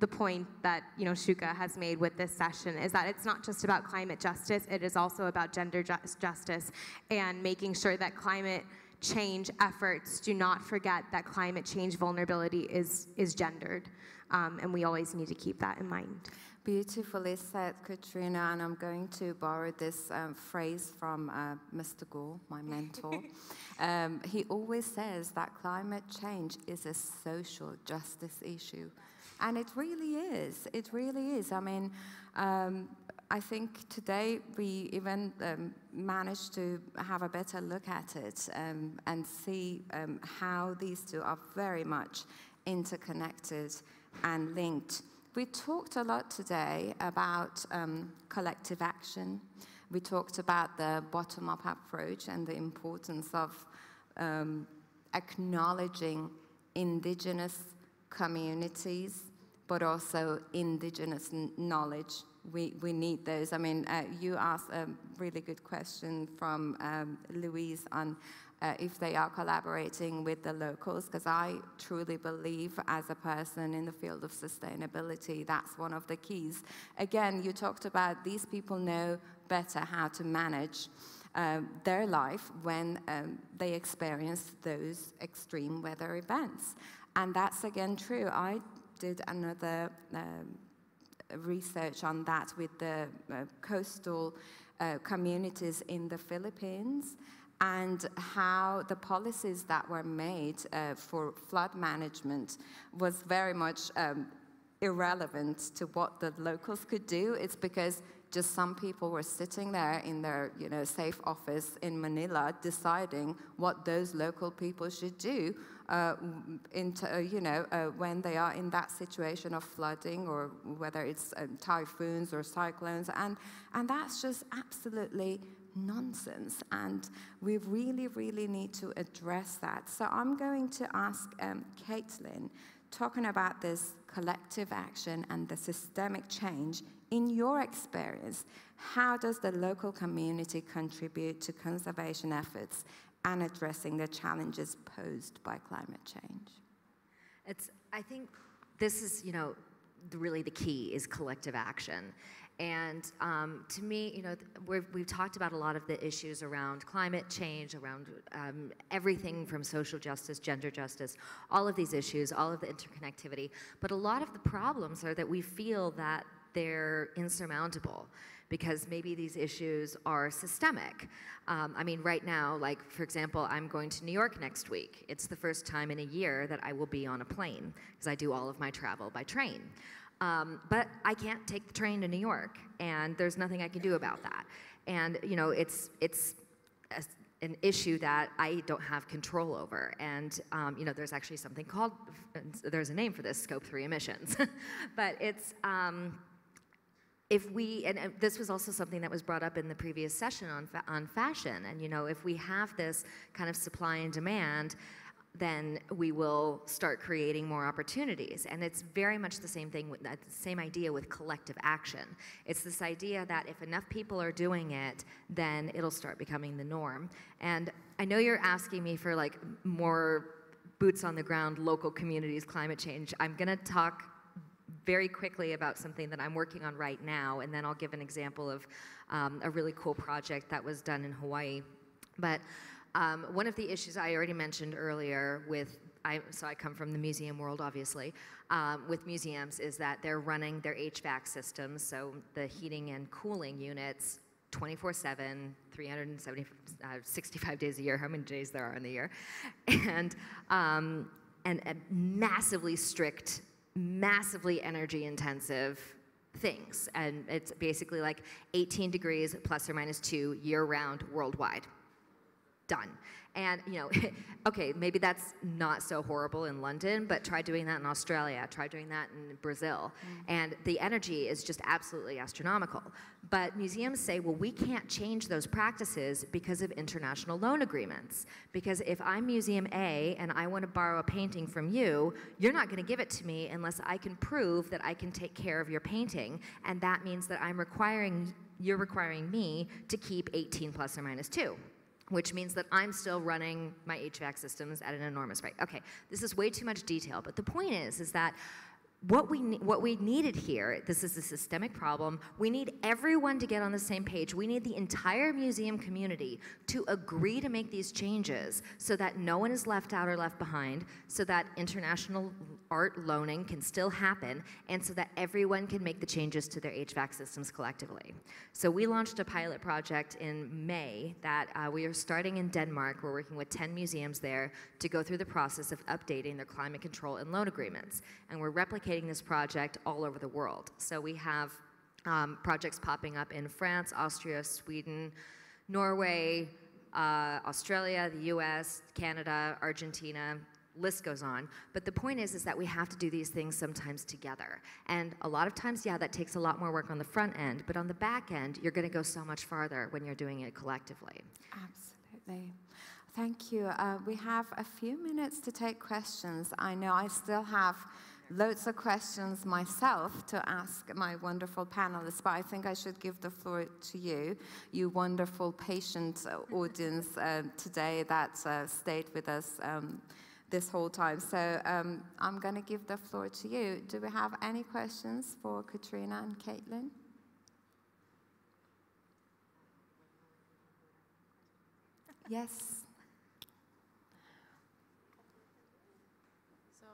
the point that Shooka has made with this session, is that it's not just about climate justice, it is also about gender justice and making sure that climate change efforts do not forget that climate change vulnerability is gendered, and we always need to keep that in mind. Beautifully said, Katrina, and I'm going to borrow this phrase from Mr. Gore, my mentor. He always says that climate change is a social justice issue. And it really is. It really is. I mean, I think today we even managed to have a better look at it and see how these two are very much interconnected and linked. We talked a lot today about collective action. We talked about the bottom-up approach and the importance of acknowledging indigenous communities, but also indigenous knowledge we need those. I mean, you asked a really good question from Louise on if they are collaborating with the locals, because I truly believe as a person in the field of sustainability, that's one of the keys. Again, you talked about these people know better how to manage their life when they experience those extreme weather events. And that's again true. I did another research on that with the coastal communities in the Philippines, and how the policies that were made for flood management was very much irrelevant to what the locals could do. It's because just some people were sitting there in their safe office in Manila deciding what those local people should do when they are in that situation of flooding, or whether it's typhoons or cyclones, and that's just absolutely nonsense, and we really, really need to address that. So I'm going to ask Caitlin, talking about this collective action and the systemic change, in your experience, how does the local community contribute to conservation efforts and addressing the challenges posed by climate change? I think this is, really the key is collective action. And to me, we've talked about a lot of the issues around climate change, around everything from social justice, gender justice, all of these issues, all of the interconnectivity. But a lot of the problems are that we feel that they're insurmountable because maybe these issues are systemic. I mean, right now, like, for example, I'm going to New York next week. It's the first time in a year that I will be on a plane, because I do all of my travel by train. But I can't take the train to New York, and there's nothing I can do about that. And, it's an issue that I don't have control over. And, there's actually something called, there's a name for this, Scope 3 emissions. But it's, and this was also something that was brought up in the previous session on fashion, and if we have this kind of supply and demand, then we will start creating more opportunities. And it's very much the same thing, the same idea with collective action. It's this idea that if enough people are doing it, then it'll start becoming the norm. And I know you're asking me for like more boots on the ground, local communities, climate change. I'm gonna talk very quickly about something that I'm working on right now, and then I'll give an example of a really cool project that was done in Hawaii. But one of the issues I already mentioned earlier so I come from the museum world, obviously, with museums, is that they're running their HVAC systems, so the heating and cooling units, 24/7, 365 days a year, how many days there are in the year, and massively strict, massively energy intensive things. And it's basically like 18 degrees plus or minus 2 year round worldwide. Done. And, okay, maybe that's not so horrible in London, but try doing that in Australia, try doing that in Brazil. And the energy is just absolutely astronomical. But museums say, well, we can't change those practices because of international loan agreements. Because if I'm Museum A and I want to borrow a painting from you, you're not going to give it to me unless I can prove that I can take care of your painting. And that means that you're requiring me to keep 18 plus or minus 2. Which means that I'm still running my HVAC systems at an enormous rate. Okay, this is way too much detail, but the point is that what we needed here, this is a systemic problem, we need everyone to get on the same page. We need the entire museum community to agree to make these changes so that no one is left out or left behind, so that international art loaning can still happen, and so that everyone can make the changes to their HVAC systems collectively. So we launched a pilot project in May that we are starting in Denmark. We're working with 10 museums there to go through the process of updating their climate control and loan agreements. And we're replicating this project all over the world. So we have projects popping up in France, Austria, Sweden, Norway, Australia, the US, Canada, Argentina, list goes on. But the point is that we have to do these things sometimes together. And a lot of times, yeah, that takes a lot more work on the front end, but on the back end, you're gonna go so much farther when you're doing it collectively. Absolutely. Thank you. We have a few minutes to take questions. I know I still have loads of questions myself to ask my wonderful panelists, but I think I should give the floor to you, you wonderful patient audience today that stayed with us this whole time. So I'm going to give the floor to you. Do we have any questions for Katrina and Caitlin? Yes. So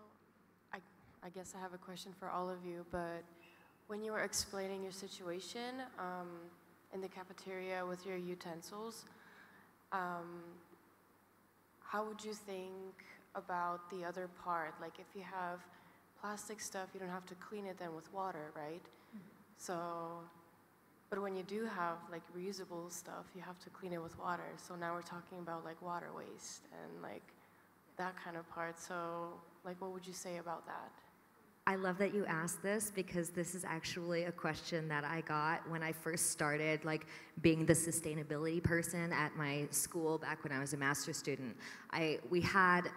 I guess I have a question for all of you, but when you were explaining your situation in the cafeteria with your utensils, how would you think about the other part? Like if you have plastic stuff, you don't have to clean it then with water, right? So, but when you do have like reusable stuff, you have to clean it with water. So now we're talking about like water waste and like that kind of part. So like what would you say about that? I love that you asked this because this is actually a question that I got when I first started like being the sustainability person at my school back when I was a master's student. We had,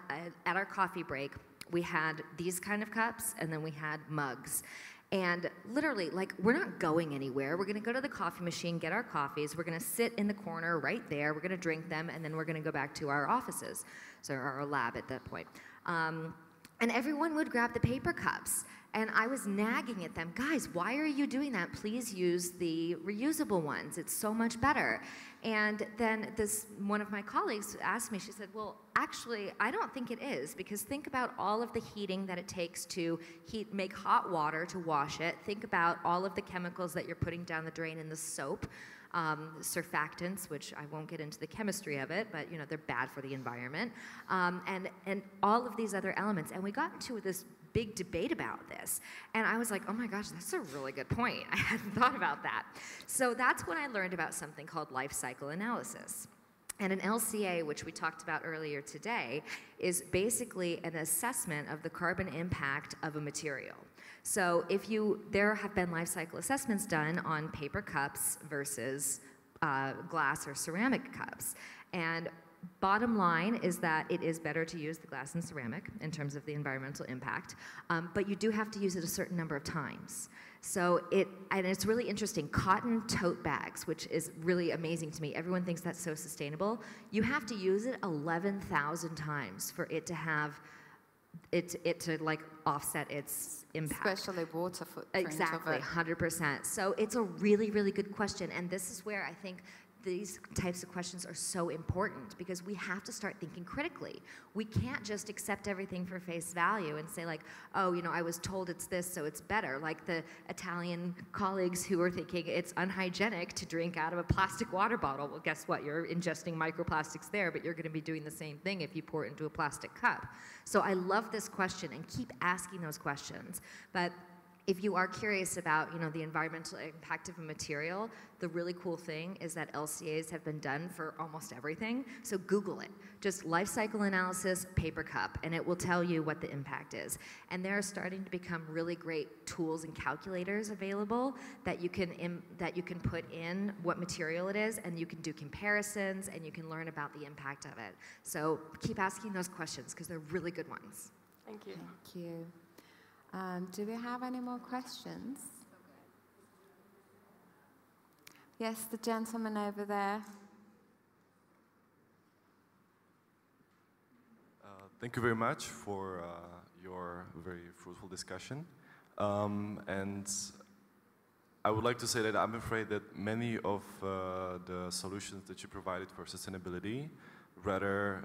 at our coffee break, we had these kind of cups and then we had mugs. And literally, like, we're not going anywhere. We're gonna go to the coffee machine, get our coffees, we're gonna sit in the corner right there, we're gonna drink them, and then we're gonna go back to our offices, so our lab at that point. And everyone would grab the paper cups. And I was nagging at them, guys, why are you doing that? Please use the reusable ones. It's so much better. And then one of my colleagues asked me, she said, well, actually, I don't think it is, because think about all of the heating that it takes to make hot water to wash it. Think about all of the chemicals that you're putting down the drain in the soap. Surfactants, which I won't get into the chemistry of it, but you know, they're bad for the environment, and all of these other elements. And we got into this big debate about this, and I was like, oh my gosh, that's a really good point. I hadn't thought about that. So that's when I learned about something called life cycle analysis. And an LCA, which we talked about earlier today, is basically an assessment of the carbon impact of a material. So there have been life cycle assessments done on paper cups versus glass or ceramic cups. And bottom line is that it is better to use the glass and ceramic in terms of the environmental impact, but you do have to use it a certain number of times. So it's really interesting. Cotton tote bags, which is really amazing to me. Everyone thinks that's so sustainable. You have to use it 11,000 times for it to have to like offset its impact. Especially water footprint. Exactly, 100%. So it's a really, really good question, and this is where I think these types of questions are so important, because we have to start thinking critically. We can't just accept everything for face value and say like, oh, you know, I was told it's this, so it's better. Like the Italian colleagues who are thinking it's unhygienic to drink out of a plastic water bottle. Well, guess what? You're ingesting microplastics there, but you're going to be doing the same thing if you pour it into a plastic cup. So I love this question, and keep asking those questions. But if you are curious about, you know, the environmental impact of a material, the really cool thing is that LCAs have been done for almost everything. So Google it. Just life cycle analysis, paper cup, and it will tell you what the impact is. And there are starting to become really great tools and calculators available that you can put in what material it is, and you can do comparisons, and you can learn about the impact of it. So keep asking those questions, because they're really good ones. Thank you. Thank you. Do we have any more questions? Yes, the gentleman over there. Thank you very much for your very fruitful discussion. And I would like to say that I'm afraid that many of the solutions that you provided for sustainability rather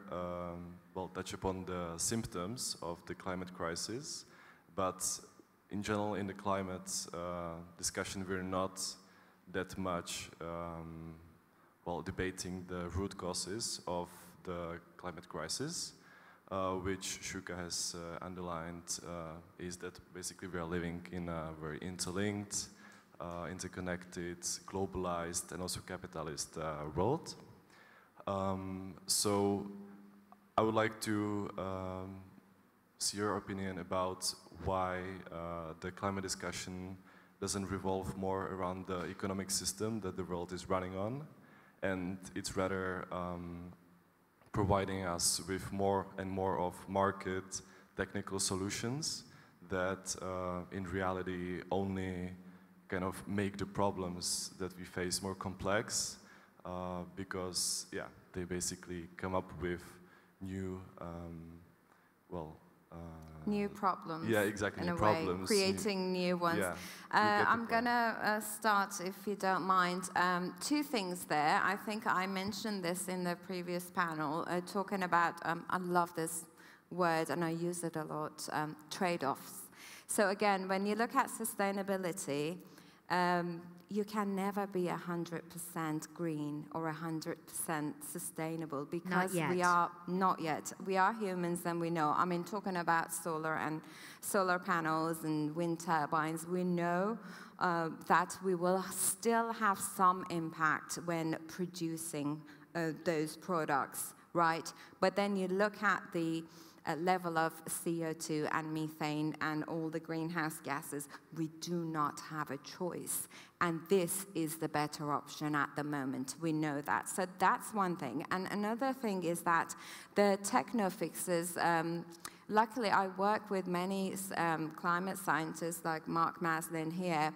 touch upon the symptoms of the climate crisis. But in general, in the climate discussion, we're not that much debating the root causes of the climate crisis, which Shooka has underlined, is that basically we are living in a very interlinked, interconnected, globalized, and also capitalist world. So I would like to see your opinion about why the climate discussion doesn't revolve more around the economic system that the world is running on, and it's rather providing us with more and more of market technical solutions that in reality only kind of make the problems that we face more complex, because yeah, they basically come up with new, new problems. Yeah, exactly. In new a problems. way, creating new ones. Yeah, I'm gonna start, if you don't mind. Two things there. I think I mentioned this in the previous panel, talking about. I love this word, and I use it a lot. Trade-offs. So again, when you look at sustainability, you can never be 100% green or 100% sustainable, because we are not yet. We are humans, and we know. I mean, talking about solar panels and wind turbines, we know that we will still have some impact when producing those products, right? But then you look at the level of CO2 and methane and all the greenhouse gases, we do not have a choice. And this is the better option at the moment. We know that. So that's one thing. And another thing is that the techno fixes, luckily I work with many climate scientists like Mark Maslin here,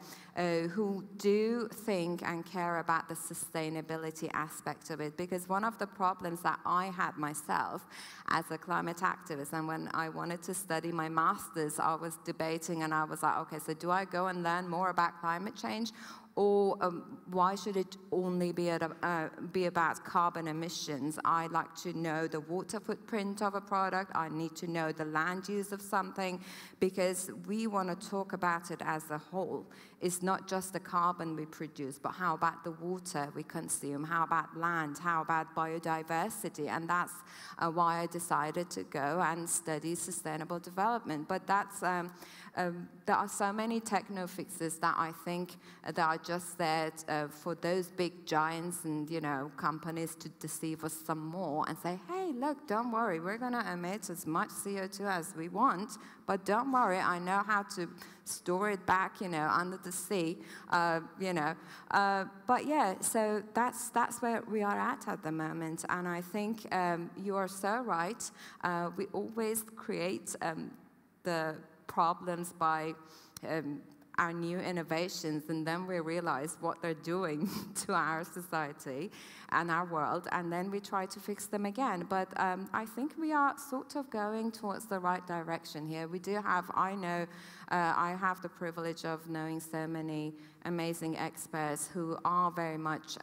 who do think and care about the sustainability aspect of it. Because one of the problems that I had myself as a climate activist, and when I wanted to study my master's, I was debating, and I was like, okay, so do I go and learn more about climate change? Or why should it only be about carbon emissions? I like to know the water footprint of a product. I need to know the land use of something, because we want to talk about it as a whole. It's not just the carbon we produce, but how about the water we consume? How about land? How about biodiversity? And that's why I decided to go and study sustainable development. But that's there are so many techno fixes that I think that are just there for those big giants and companies to deceive us some more and say, hey, look, don't worry, we're going to emit as much CO2 as we want, but don't worry, I know how to store it back, under the sea, But yeah, so that's where we are at the moment, and I think you are so right. We always create the problems by our new innovations, and then we realize what they're doing to our society and our world, and then we try to fix them again. But I think we are sort of going towards the right direction here. We do have, I have the privilege of knowing so many amazing experts who are very much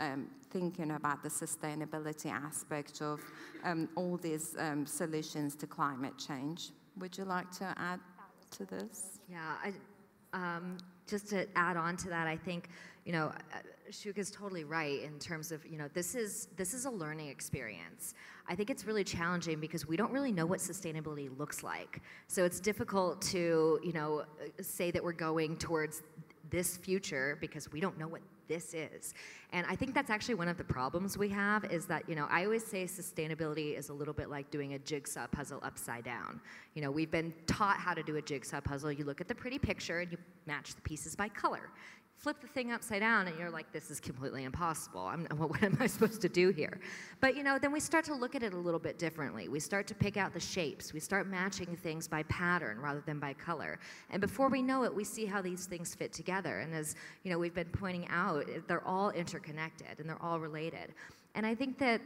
thinking about the sustainability aspect of all these solutions to climate change. Would you like to add to this? Yeah, just to add on to that, I think, Shooka's totally right in terms of, this is a learning experience. I think it's really challenging because we don't really know what sustainability looks like. So it's difficult to, say that we're going towards this future because we don't know what this is. And I think that's actually one of the problems we have is that, I always say sustainability is a little bit like doing a jigsaw puzzle upside down. We've been taught how to do a jigsaw puzzle. You look at the pretty picture and you match the pieces by color. Flip the thing upside down and you're like, this is completely impossible. What am I supposed to do here? But then we start to look at it a little bit differently. We start to pick out the shapes. We start matching things by pattern rather than by color. And before we know it, we see how these things fit together. And as we've been pointing out, they're all interconnected and they're all related. And I think that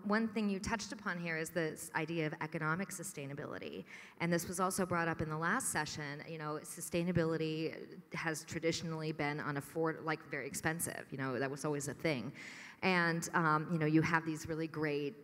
one thing you touched upon here is this idea of economic sustainability. And this was also brought up in the last session. Sustainability has traditionally been very expensive. That was always a thing. And, you have these really great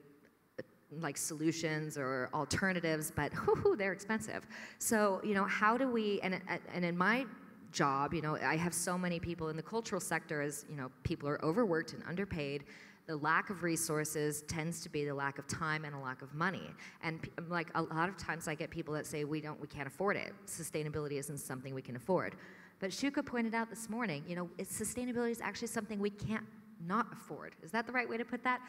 solutions or alternatives, but they're expensive. So, how do we, and in my job, I have so many people in the cultural sector as, people are overworked and underpaid. The lack of resources tends to be the lack of time and a lack of money. And a lot of times I get people that say we can't afford it. Sustainability isn't something we can afford. But Shooka pointed out this morning, sustainability is actually something we can't not afford. Is that the right way to put that?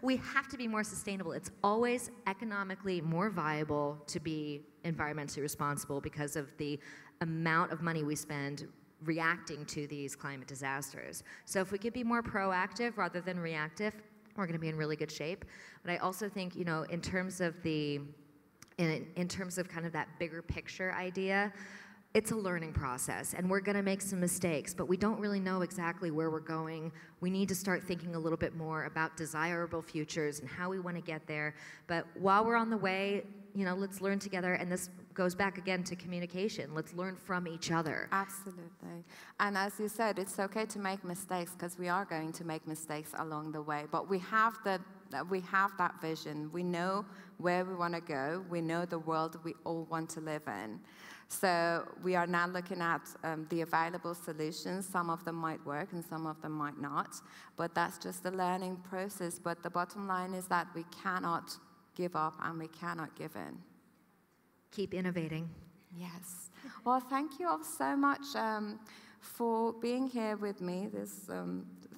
We have to be more sustainable. It's always economically more viable to be environmentally responsible because of the amount of money we spend reacting to these climate disasters. So if we could be more proactive rather than reactive, we're going to be in really good shape. But I also think, in terms of the in terms of kind of that bigger picture idea, it's a learning process, and we're going to make some mistakes, but we don't really know exactly where we're going. We need to start thinking a little bit more about desirable futures and how we want to get there. But while we're on the way, let's learn together, and this goes back again to communication. Let's learn from each other. Absolutely. And as you said, it's okay to make mistakes, because we are going to make mistakes along the way. But we have that vision. We know where we want to go. We know the world we all want to live in. So we are now looking at the available solutions. Some of them might work and some of them might not. But that's just a learning process. But the bottom line is that we cannot give up and we cannot give in. Keep innovating. Yes. Well, thank you all so much for being here with me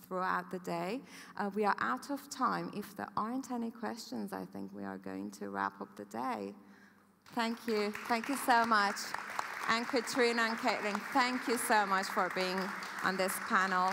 throughout the day. We are out of time. If there aren't any questions, I think we are going to wrap up the day. Thank you. Thank you so much. And Katrina and Caitlin, thank you so much for being on this panel.